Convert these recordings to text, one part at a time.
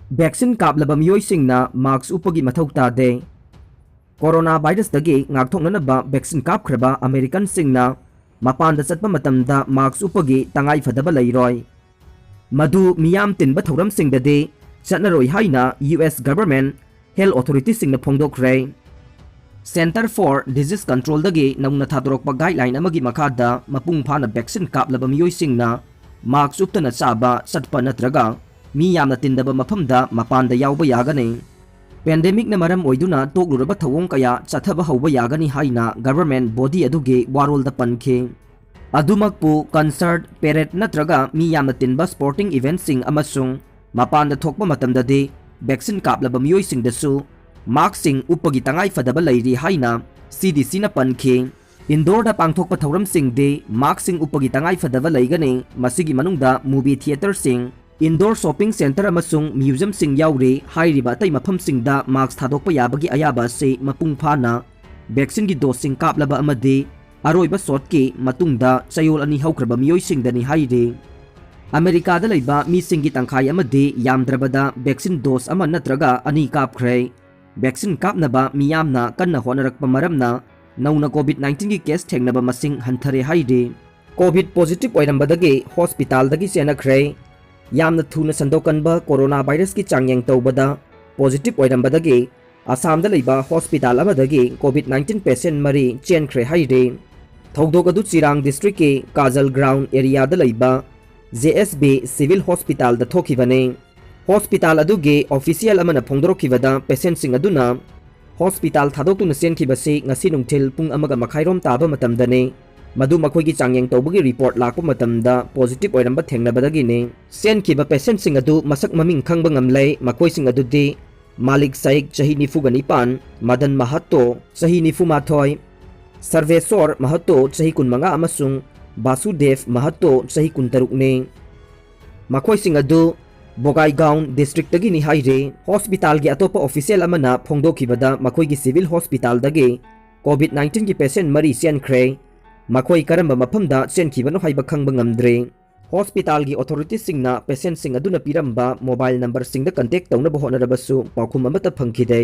Vaccine कापलब मियोइसिंगना mask उपगी मथौ तादे कोरोना वायरस दगी ngakthoknanaba वैक्सीन कापख्रबा अमेरिकन सिंगना मपान चटप मतमदा मास्क उपगी तंगाई फदबा लैरोय मधु मियाम तिनबा थौरम सिंगदे चटनरोय हाइना यूएस गवर्नमेंट हेल्थ अथॉरिटी सिंगना फोंदोखरे सेंटर फॉर डिजीज कंट्रोल दगी नौना थादोरकपा गाइडलाइन अमगी मखादा मपुंग फाना वैक्सीन कापलब मियोइसिंगना मास्क उपतना चाबा चटपा नत्रगा मी यामना तिंदबा मफमदा मपानदा यावबा यागने पेंडेमिक न मरम ओइदुना तोगलुरबा थवोंग कया चथबा हौबा यागनी हाइना गवर्नमेंट बॉडी अदुगे वारोलदा पनखे अदुमकपु कंसर्ट पेरेड नत्रगा मी यामना तिनबा स्पोर्टिंग इवेंट्सिंग अमसुंग मपानदा थोकबा मतमददे वैक्सीन कापलबा मियोइसिंगदसु मास्कसिंग उपगी तंगाई फदबा लैरी हाइना सीडीसी न पनखे इंडोर पांगथोकपा थौरमसिंगदे मास्कसिंग उपगी तंगाई फदबा लैगने मसिगी मनुंगदा मूवी थिएटरसिंग इंडोर शॉपिंग सेंटर अमसुंग म्यूजियम सिंग याउरे हाइरिबा तै मफम सिंगदा मास्क थादोकपा याबगी अयाबा से मपुंग फाना वैक्सीन की डोज सिंग कापलबा अमदे अरोइबा शॉट के मतुंगदा चयोल अनि हौख्रबा मियोइ सिंगदनी हाइरे अमेरिका दा लैबा मी सिंगी तंखाई अमदे यामद्रबदा वैक्सीन डोज अमा नत्रगा अनि कापख्रे वैक्सीन कापनबा मियामना कन्ना होनरकपा मरमना नौना कोविड-19 की केस थेंगनबा मसिंग हंथरे हाइरे कोविड पॉजिटिव ओइरंबदगे हॉस्पिटल दगी सेनख्रे यामना थुना संदोकनबा कोरोना वायरस की चांगयंग तौबदा पॉजिटिव ओइरंबदगे आसाम दा लैबा हॉस्पिटल अमदगे कोविड-19 पेशेंट मरी चेनख्रे हाइरे थौदोक अदु चिरांग डिस्ट्रिक्ट के काजल ग्राउंड एरिया दा लैबा जेएसबी सिविल हॉस्पिटल दा थोखिबने हॉस्पिटल अदुगे ऑफिशियल अमना फोंदोरखिबदा पेशेंट सिंग अदुना हॉस्पिटल थादोक्तुना सेनखिबसे ngasi nungthil pung amaga makhairom taba matamdane मधु मखोई चांगयंग तौबगी रिपोर्ट लाप मतमदा पॉजिटिव ओइरंबा थेंगनबदगिने सेनखिबा पेशेंट सिंग अदु मसक ममिंग खंगबा ngamlai मखोई सिंग अदुदि मालिक साइक चही 94 मदन महतो चही 94 सर्वेश्वर महतो चही 15 अमसुंग बासुदेव महतो चही 13 ने मखोई सिंग अदु बोगाईगांव डिस्ट्रिक्ट दगी नि हाइरे हॉस्पिटल के अतोप ऑफिशियल अमना फोंदोखिबदा मखोई की सिविल हॉस्पिटल दगे कोविड-19 की पेशेंट मरी सेनख्रे मखोई करम मफमदा चेनखिबनो हाइबा खंगबा ngamdre हॉस्पिटल की अथॉरिटी सिंगना पेशेंट सिंग अदुना पिरंबा मोबाइल नंबर सिंगदा कांटेक्ट तौनबा होनरबसु पाखुम अमता फंखिदे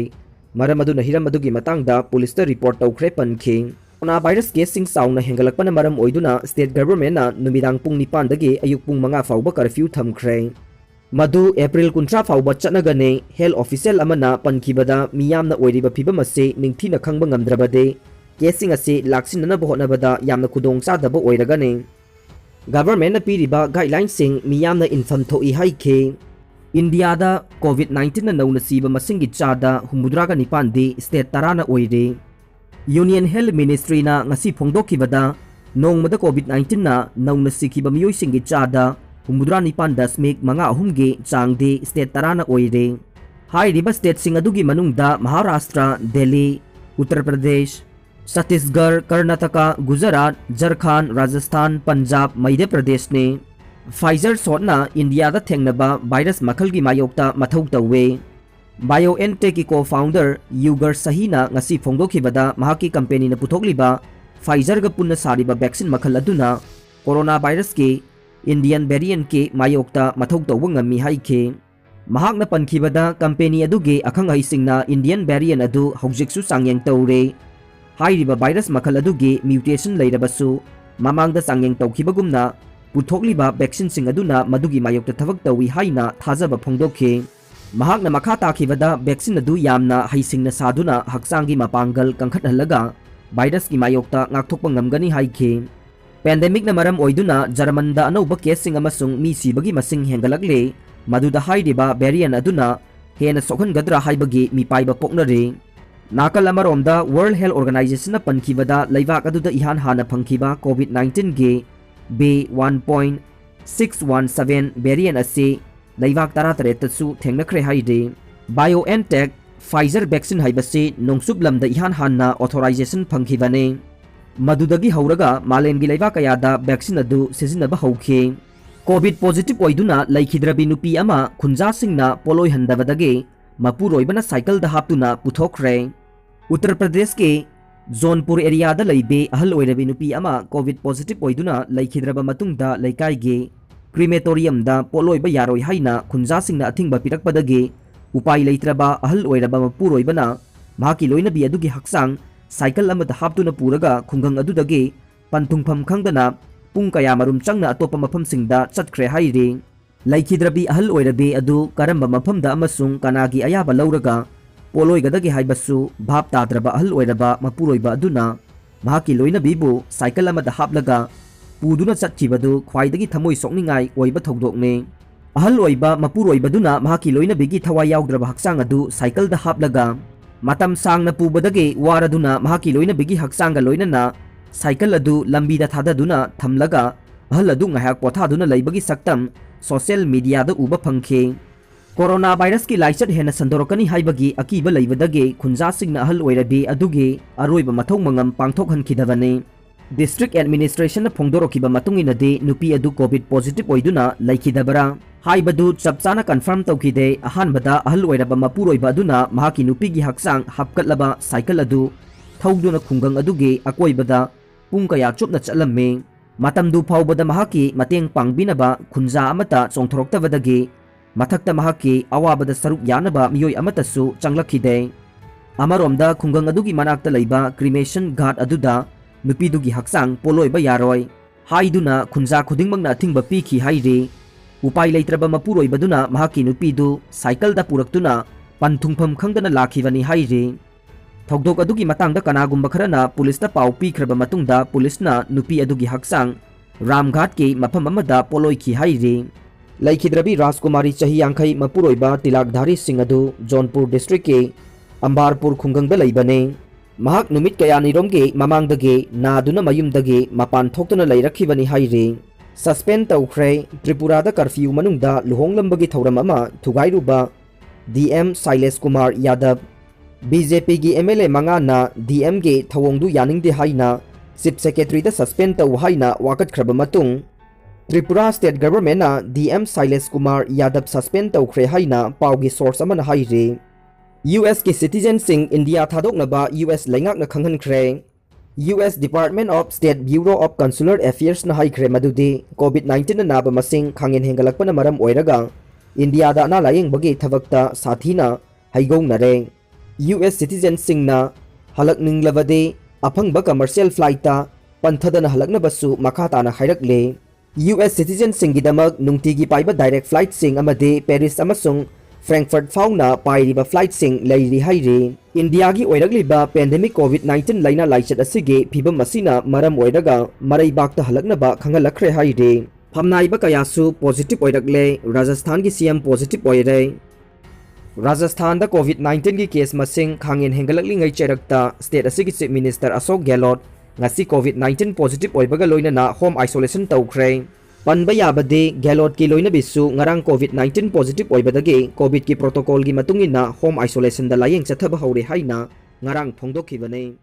मरम अदुना हिरम अदुगी मतंगदा पुलिस दा रिपोर्ट तौख्रे पनखि कोरोना वायरस केस सिंग साउना हेंगलकपना मरम ओइदुना स्टेट गवर्नमेंट ना नुमिदांग पुंग 9 दगी अयुक पुंग 5 फाउबा कर्फ्यू थमख्रे मधु अप्रैल 19 फाउबा चटनगने हेल्थ ऑफिशियल अमना पनखिबदा मियामना ओइरिबा फिबम असे निंगथीना खंगबा ngamdrabade केसिंग असे लाक्सिननबा होनबदा यामना खुदोंग चादबा ओइरगने गवर्नमेंट पीरिबा गाइडलाइन सिंग मियामना इन्फॉर्म थोई हाइखे इंडिया दा कोविड-19 ना नौना सीबा मसिंगी चादा हुमुद्रागा निपानदी स्टेट तराना ओइरे यूनियन हेल्थ मिनिस्ट्री ना ngasi फोंदोखिबदा नोंगमदा कोविड-19 ना नौना सिखिबा मियोइसिंगी चादा हुमुद्रा निपान दशमिक 5 गे चांगदे स्टेट तराना ओइरे हाइरिबा स्टेट सिंग अदुगी मनुंगदा महाराष्ट्र दिल्ली उत्तर प्रदेश छत्तीसगढ़ कर्नाटका गुजरात झारखंड राजस्थान पंजाब मध्य प्रदेश ने फाइजर शॉटना इंडिया दा थेंगनबा वायरस मखल की मायोक्ता मथौ तौवे बायोएनटेक की को फाउंडर युगर सहीना ngasi फोंदोखिबदा महाकी कंपनी ना पुथोकलिबा फाइजर गा पुन्ना सारिबा वैक्सीन मखल अदुना कोरोना वायरस के इंडियन वेरिएंट के मायोक्ता मथौ तौबा ngami हाइखे महाकना पनखिबदा कंपनी अदुगे अखंग हइसिंगना इंडियन वेरिएंट अदु हौजिकसु चांगयंग तौरे हाइरिबा वायरस मखल अदुगे म्यूटेशन लैरबसु ममांगदा चांगयंग तौखिबगुमना पुथोकलिबा वैक्सीन सिंग अदुना मदुगी मायोक्ता थबक तौई हाइना थाजबा फोंदोखे महाकना मखा ताखिबदा वैक्सीन अदु यामना हइसिंगना सादुना हक्चांगी मपांगल कंखटहलगा वायरस की मायोक्ता ngakthokpa ngamgani हाइखे पेंडेमिक न मरम ओइदुना जर्मनदा अनौबा केसिंग अमसुंग मी सिबगी मसिंग हेंगलकले मदुदा हाइरिबा वेरिएंट अदुना हेना सोखनगद्रा हाइबगी मिपाइबा पोकनरे नाकल अमरोमदा वर्ल्ड हेल्थ ऑर्गेनाइजेशन पनखिबदा लैबाक अदुदा इहान हाना फंखिबा कोविड-19 गे बे 1.617 वेरिएंट असे लैबाक 13 तसु थेंगनख्रे हाइदे बायोएनटेक फाइजर वैक्सीन हाइबसे नोंसुब लमदा इहान हाना ऑथराइजेशन फंखिबने मदुदगी हौरगा मालेमगी लैबाक कयादा वैक्सीन अदु सिजिनबा हौखे कोविड पॉजिटिव ओइदुना लैखिद्रबी नुपी अमा खुंजासिंगना पोलोय हंदबदगे मपुरोइबना साइकिल दा हापतुना पुथोखरे उत्तर प्रदेश के जोनपुर एरिया दा लैबे अहल ओइरबी नुपी अमा कोविड पॉजिटिव ओइदुना लैखिद्रबा मतुंगदा लैकाइगे ꯀ꯭ꯔꯤꯃꯦꯇꯣꯔꯤꯌꯝꯗ ꯄꯣꯠꯂꯣꯏꯕ ꯌꯥꯔꯣꯏ ꯍꯥꯏꯅ ꯈꯨꯟꯖꯥꯁꯤꯡꯅ ꯑꯊꯤꯡꯕ ꯄꯤꯔꯛꯄꯗꯒꯤ ꯎꯄꯥꯏ ꯂꯩꯇ꯭ꯔꯕ ꯑꯍꯜ ꯑꯣꯏꯔꯕ ꯃꯄꯨꯔꯣꯏꯕꯅ ꯃꯍꯥꯛꯀꯤ ꯂꯣꯏꯅꯕꯤ ꯑꯗꯨꯒꯤ ꯍꯛꯆꯥꯡ ꯁꯥꯏꯀꯜ ꯑꯃꯗ ꯍꯥꯞꯇꯨꯅ ꯄꯨꯔꯒ ꯈꯨꯡꯒꯪ ꯑꯗꯨꯗꯒꯤ ꯄꯟꯊꯨꯡꯐꯝ ꯈꯪꯗꯅ ꯄꯨꯡ ꯀꯌꯥꯃꯔꯨꯝ ꯆꯪꯅ ꯑꯇꯣꯞꯄ ꯃꯐꯝꯁꯤꯡꯗ ꯆꯠꯈ꯭ꯔꯦ ꯍꯥꯏꯔꯤ꯫ ꯂꯩꯈꯤꯗ꯭ꯔꯕꯤ ꯑꯍꯜ ꯑꯣꯏꯔꯕꯤ ꯑꯗꯨ ꯀꯔꯝꯕ ꯃꯐꯝꯗ ꯑꯃꯁꯨꯡ ꯀꯅꯥꯒꯤ ꯑꯌꯥꯕ ꯂꯧꯔꯒ ꯄꯣꯠꯂꯣꯏꯒꯗꯒꯦ ꯍꯥꯏꯕꯁꯨ ꯚꯥꯞ ꯇꯥꯗ꯭ꯔꯕ ꯑꯍꯜ ꯑꯣꯏꯔꯕ ꯃꯄꯨꯔꯣꯏꯕ ꯑꯗꯨꯅ ꯃꯍꯥꯛꯀꯤ ꯂꯣꯏꯅꯕꯤꯕꯨ ꯁꯥꯏꯀꯜ ꯑꯃꯗ ꯍꯥꯞꯂꯒ ꯄꯨꯗꯨꯅ ꯆꯠꯈꯤꯕꯗꯨ ꯈ꯭ꯋꯥꯏꯗꯒꯤ ꯊꯃꯣꯏ ꯁꯣꯛꯅꯤꯡꯉꯥꯏ ꯑꯣꯏꯕ ꯊꯧꯗꯣꯛꯅꯤ꯫ ꯑꯍꯜ ꯑꯣꯏꯕ ꯃꯄꯨꯔꯣꯏꯕꯗꯨꯅ ꯃꯍꯥꯛꯀꯤ ꯂꯣꯏꯅꯕꯤꯒꯤ ꯊꯋꯥꯏ ꯌꯥꯎꯗ꯭ꯔꯕ ꯍꯛꯆꯥꯡ ꯑꯗꯨ ꯁꯥꯏꯀꯜꯗ ꯍꯥꯞꯂꯒ ꯃꯇꯝ ꯁꯥꯡꯅ ꯄꯨꯕꯗꯒꯤ ꯋꯥꯔꯗꯨꯅ ꯃꯍꯥꯛꯀꯤ ꯂꯣꯏꯅꯕꯤꯒꯤ ꯍꯛꯆꯥꯡꯒ ꯂꯣꯏꯅꯅ ꯁꯥꯏꯀꯜ ꯑꯗꯨ ꯂꯝꯕꯤꯗ ꯊꯥꯗꯗꯨꯅ ꯊꯝꯂꯒ ꯑꯍꯜ ꯑꯗꯨ ꯉꯥꯏꯍꯥꯛ ꯄꯣꯊꯥꯗꯨꯅ ꯂꯩꯕꯒꯤ ꯁꯛꯇꯝ ꯁꯣꯁꯤꯌꯦꯜ ꯃꯤꯗꯤꯌꯥꯗ ꯎꯕ ꯐꯪꯈꯤ꯫ ꯀꯣꯔꯣꯅꯥ ꯚꯥꯏꯔꯁꯀꯤ ꯂꯥꯏꯆꯠ ꯍꯦꯟꯅ ꯁꯟꯗꯣꯔꯛꯀꯅꯤ ꯍꯥꯏꯕꯒꯤ ꯑꯀꯤꯕ ꯂꯩꯕꯗꯒꯤ ꯈꯨꯟꯖꯥꯁꯤꯡꯅ ꯑꯍꯜ ꯑꯣꯏꯔꯕꯤ ꯑꯗꯨꯒꯤ ꯑꯔꯣꯏꯕ ꯃꯊꯧ ꯃꯉꯝ ꯄꯥꯡꯊꯣꯛꯍꯟꯈꯤꯗꯕꯅꯤ꯫ ꯗꯤꯁꯇ꯭ꯔꯤꯛ ꯑꯦꯗꯃꯤꯅꯤꯁꯇ꯭ꯔꯦꯁꯟꯅ ꯐꯣꯡꯗꯣꯔꯛꯈꯤꯕ ꯃꯇꯨꯡꯏꯟꯅꯗꯤ ꯅꯨꯄꯤ ꯑꯗꯨ ꯀꯣꯚꯤꯗ ꯄꯣꯖꯤꯇꯤꯚ ꯑꯣꯏꯗꯨꯅ ꯂꯩꯈꯤꯗꯕꯔꯥ ꯍꯥꯏꯕꯗꯨ ꯆꯞ ꯆꯥꯅ ꯀꯟꯐꯥꯔꯝ ꯇꯧꯈꯤꯗꯦ꯫ ꯑꯍꯥꯟꯕꯗ ꯑꯍꯜ ꯑꯣꯏꯔꯕ ꯃꯄꯨꯔꯣꯏꯕ ꯑꯗꯨꯅ ꯃꯍꯥꯛꯀꯤ ꯅꯨꯄꯤꯒꯤ ꯍꯛꯆꯥꯡ ꯍꯥꯞꯀꯠꯂꯕ ꯁꯥꯏꯀꯜ ꯑꯗꯨ ꯊꯧꯗꯨꯅ ꯈꯨꯡꯒꯪ ꯑꯗꯨꯒꯤ ꯑꯀꯣꯏꯕꯗ ꯄꯨꯡ ꯀꯌా ꯆꯨꯞꯅ ꯆꯠꯂꯝꯃꯤ꯫ ꯃꯇꯝꯗꯨ ꯐꯥꯎꯕꯗ ꯃꯍꯥꯛꯀꯤ ꯃꯇꯦꯡ ꯄꯥꯡꯕꯤꯅꯕ ꯈꯨꯟꯖꯥ ꯑꯃꯠꯇ ꯆꯣꯡꯊꯣꯔꯛꯇꯕꯗꯒꯤ ꯃꯊꯛꯇ ꯃꯍꯥꯛꯀꯤ ꯑꯋꯥꯕꯗ ꯁꯔꯨꯛ ꯌꯥꯅꯕ ꯃꯤꯑꯣꯏ ꯑꯃꯠꯇꯁꯨ ꯆꯪꯂꯛꯈꯤꯗꯦ꯫ ꯑꯃꯔꯣꯝꯗ ꯈꯨꯡꯒꯪ ꯑꯗꯨꯒꯤ ꯃꯅꯥꯛꯇ ꯂꯩꯕ ꯀ꯭ꯔꯤꯃꯦꯁꯟ ꯘꯥꯠ ꯑꯗꯨꯗ ꯅꯨꯄꯤꯗꯨꯒꯤ ꯍꯛꯆꯥꯡ ꯄꯣꯠꯂꯣꯏꯕ ꯌꯥꯔꯣꯏ ꯍꯥꯏꯗꯨꯅ ꯈꯨꯟꯖꯥ ꯈꯨꯗꯤꯡꯃꯛꯅ ꯑꯊꯤꯡꯕ ꯄꯤꯈꯤ ꯍꯥꯏꯔꯤ꯫ ꯎꯄꯥꯏ ꯂꯩꯇ꯭ꯔꯕ ꯃꯄꯨꯔꯣꯏꯕꯗꯨꯅ ꯃꯍꯥꯛꯀꯤ ꯅꯨꯄꯤꯗꯨ ꯁꯥꯏꯀꯜꯗ ꯄꯨꯔꯛꯇꯨꯅ ꯄꯟꯊꯨꯡꯐꯝ ꯈꯪꯗꯅ ꯂꯥꯛꯈꯤꯕꯅꯤ ꯍꯥꯏꯔꯤ꯫ ꯊꯧꯗꯣꯛ ꯑꯗꯨꯒꯤ ꯃꯇꯥꯡꯗ ꯀꯅꯥꯒꯨꯝꯕ ꯈꯔꯅ ꯄꯨꯂꯤꯁꯇ ꯄꯥꯎ ꯄꯤꯈ꯭ꯔꯕ ꯃꯇꯨꯡꯗ ꯄꯨꯂꯤꯁꯅ ꯅꯨꯄꯤ ꯑꯗꯨꯒꯤ ꯍꯛꯆꯥꯡ ꯔꯥꯝꯘꯥꯠꯀꯤ ꯃꯐꯝ ꯑꯃꯗ ꯄꯣꯠꯂꯣꯏꯈꯤ ꯍꯥꯏꯔꯤ꯫ ꯂꯩꯈꯤꯗ꯭ꯔꯕꯤ ꯔꯥꯖꯀꯨꯃꯥꯔꯤ ꯆꯍꯤ 50 ꯃꯄꯨꯔꯣꯏꯕ ꯇꯤꯂꯥꯛꯙꯥꯔꯤꯁꯤꯡ ꯑꯗꯨ ꯖꯣꯟꯄꯨꯔ ꯗꯤꯁꯇ꯭ꯔꯤꯛꯀꯤ ꯑꯝꯕꯥꯔꯄꯨꯔ ꯈꯨꯡꯒꯪꯗ ꯂꯩꯕꯅꯤ꯫ ꯃꯍꯥꯛ ꯅꯨꯃꯤꯠ ꯀꯌꯥꯅꯤꯔꯣꯝꯒꯤ ꯃꯃꯥꯡꯗꯒꯤ ꯅꯥꯗꯨꯅ ꯃꯌꯨꯝꯗꯒꯤ ꯃꯄꯥꯟ ꯊꯣꯛꯇꯨꯅ ꯂꯩꯔꯛꯈꯤꯕꯅꯤ ꯍꯥꯏꯔꯤ꯫ ꯁꯁꯄꯦꯟ ꯇꯧꯈ꯭ꯔꯦ꯫ ꯇ꯭ꯔꯤꯄꯨꯔꯥꯗ ꯀꯔꯐ꯭ꯌꯨ ꯃꯅꯨꯡꯗ ꯂꯨꯍꯣꯡꯂꯝꯕꯒꯤ ꯊꯧꯔꯝ ꯑꯃ ꯊꯨꯒꯥꯏꯔꯨꯕ ꯗꯤ.ꯑꯦꯝ. ꯁꯥꯏꯂꯦꯁ ꯀꯨꯃꯥꯔ ꯌꯥꯗꯕ꯫ ꯕꯤ.ꯖꯦ.ꯄꯤꯒꯤ ꯑꯦꯝ.ꯑꯦꯜ.ꯑꯦ. ꯃꯉꯥꯅ ꯗꯤ.ꯑꯦꯝꯒꯤ ꯊꯧꯑꯣꯡꯗꯨ ꯌꯥꯅꯤꯡꯗꯦ ꯍꯥꯏꯅ ꯆꯤꯞ ꯁꯦꯀ꯭ꯔꯦꯇꯔꯤꯗ ꯁꯁꯄꯦꯟ ꯇꯧ ꯍꯥꯏꯅ ꯋꯥꯀꯠꯈ꯭ꯔꯕ ꯃꯇꯨꯡ ꯇ꯭ꯔꯤꯄꯨꯔꯥ ꯁ꯭ꯇꯦꯠ ꯒꯚꯔꯟꯃꯦꯟꯠꯅ ꯗꯤ.ꯑꯦꯝ. ꯁꯥꯏꯂꯦꯁ ꯀꯨꯃꯥꯔ ꯌꯥꯗꯕ ꯁꯁꯄꯦꯟ ꯇꯧꯈ꯭ꯔꯦ ꯍꯥꯏꯅ ꯄꯥꯎꯒꯤ ꯁꯣꯔꯁ ꯑꯃꯅ ꯍꯥꯏꯔꯤ꯫ ꯌꯨ.ꯑꯦꯁ.ꯀꯤ ꯁꯤꯇꯤꯖꯦꯟꯁꯤꯡ ꯏꯟꯗꯤꯌꯥ ꯊꯥꯗꯣꯛꯅꯕ ꯌꯨ.ꯑꯦꯁ. ꯂꯩꯉꯥꯛꯅ ꯈꯪꯍꯟꯈ꯭ꯔꯦ꯫ US. Department of state bureau of consular ꯑꯦꯐꯤꯌꯔꯁꯅ ꯍꯥꯏꯈ꯭ꯔꯦ ꯃꯗꯨꯗꯤ ꯀꯣꯚꯤꯗ-19ꯅ ꯅꯥꯕ ꯃꯁꯤꯡ ꯈꯥꯡꯍꯦꯟ ꯍꯦꯟꯒꯠꯂꯛꯄꯅ ꯃꯔꯝ ꯑꯣꯏꯔꯒ ꯏꯟꯗꯤꯌꯥꯗ ꯑꯅꯥ ꯂꯥꯌꯦꯡꯕꯒꯤ ꯊꯕꯛꯇ ꯁꯥꯊꯤꯅ ꯍꯩꯒꯧꯅꯔꯦ꯫ ꯌꯨ.ꯑꯦꯁ. ꯁꯤꯇꯤꯖꯦꯟꯁꯤꯡꯅ ꯍꯜꯂꯛꯅꯤꯡꯂꯕꯗꯤ ꯑꯐꯪꯕ ꯀꯃꯔꯁꯤꯌꯦꯜ ꯐ꯭ꯂꯥꯏꯠꯇ ꯄꯟꯊꯗꯅ ꯍꯜꯂꯛꯅꯕꯁꯨ ꯃꯈꯥ ꯇꯥꯅ ꯍꯥꯏꯔꯛꯂꯤ꯫ ꯌꯨ.ꯑꯦꯁ. ꯁꯤꯇꯤꯖꯦꯟꯁꯤꯡꯒꯤꯗꯃꯛ ꯅꯨꯡꯇꯤꯒꯤ ꯄꯥꯏꯕ ꯗꯥꯏꯔꯦꯛ ꯐ꯭ꯂꯥꯏꯠꯁꯤꯡ ꯑꯃꯗꯤ ꯄꯦꯔꯤꯁ ꯑꯃꯁꯨꯡ ꯐ꯭ꯔꯦꯡꯛꯐꯔꯠ ꯐꯥꯎꯅ ꯄꯥꯏꯔꯤꯕ ꯐ꯭ꯂꯥꯏꯠꯁꯤꯡ ꯂꯩꯔꯤ ꯍꯥꯏꯔꯤ꯫ ꯏꯟꯗꯤꯌꯥꯒꯤ ꯑꯣꯏꯔꯛꯂꯤꯕ ꯄꯦꯟꯗꯦꯃꯤꯛ ꯀꯣꯚꯤꯗ-19 ꯂꯩꯅꯥ ꯂꯥꯏꯆꯠ ꯑꯁꯤꯒꯤ ꯐꯤꯚꯝ ꯑꯁꯤꯅ ꯃꯔꯝ ꯑꯣꯏꯔꯒ ꯃꯔꯩꯕꯥꯛꯇ ꯍꯜꯂꯛꯅꯕ ꯈꯪꯍꯜꯂꯛꯈ꯭ರೆ ꯍꯥꯏꯔꯤ꯫ ꯐꯝꯅꯥꯏꯕ ꯀꯌꯥꯁꯨ ꯄꯣꯖꯤꯇꯤꯚ ꯑꯣꯏꯔꯛꯂꯦ꯫ ꯔꯥꯖꯁꯊꯥꯟꯒꯤ ꯁꯤ.ꯑꯦꯝ. ꯄꯣꯖꯤꯇꯤꯚ ꯑꯣꯏꯔꯦ꯫ ꯔꯥꯖꯁꯊꯥꯟꯗ ꯀꯣꯚꯤꯗ-19ꯒꯤ ꯀꯦꯁ ꯃꯁꯤꯡ ꯈꯥꯡꯍꯦꯟ ꯍꯦꯟꯒꯠꯂꯛꯂꯤꯉꯩ ꯆꯩꯔꯛꯇ ꯁ꯭ꯇꯦꯠ ꯑꯁꯤꯒꯤ ꯆꯤꯐ ꯃꯤꯅꯤꯁꯇꯔ ꯑꯁꯣꯛ ꯒꯦꯍꯂꯣꯠ ꯉꯁꯤ ꯀꯣꯚꯤꯗ-19 ꯄꯣꯖꯤꯇꯤꯚ ꯑꯣꯏꯕꯒ ꯂꯣꯏꯅꯅ ꯍꯣꯝ ꯑꯥꯏꯁꯣꯂꯦꯁꯟ ꯇꯧꯈ꯭ꯔꯦ꯫ ꯄꯟꯕ ꯌꯥꯕꯗꯤ ꯒꯦꯍꯂꯣꯠꯀꯤ ꯂꯣꯏꯅꯕꯤꯁꯨ ꯉꯔꯥꯡ ꯀꯣꯚꯤꯗ-19 ꯄꯣꯖꯤꯇꯤꯚ ꯑꯣꯏꯕꯗꯒꯤ ꯀꯣꯚꯤꯗꯀꯤ ꯄ꯭ꯔꯣꯇꯣꯀꯣꯜꯒꯤ ꯃꯇꯨꯡꯏꯟꯅ ꯍꯣꯝ ꯑꯥꯏꯁꯣꯂꯦꯁꯟꯗ ꯂꯥꯌꯦꯡ ꯆꯠꯊꯕ ꯍꯧꯔꯦ ꯍꯥꯏꯅ ꯉꯔꯥꯡ ꯐꯣꯡꯗꯣꯛꯈꯤꯕꯅꯤ꯫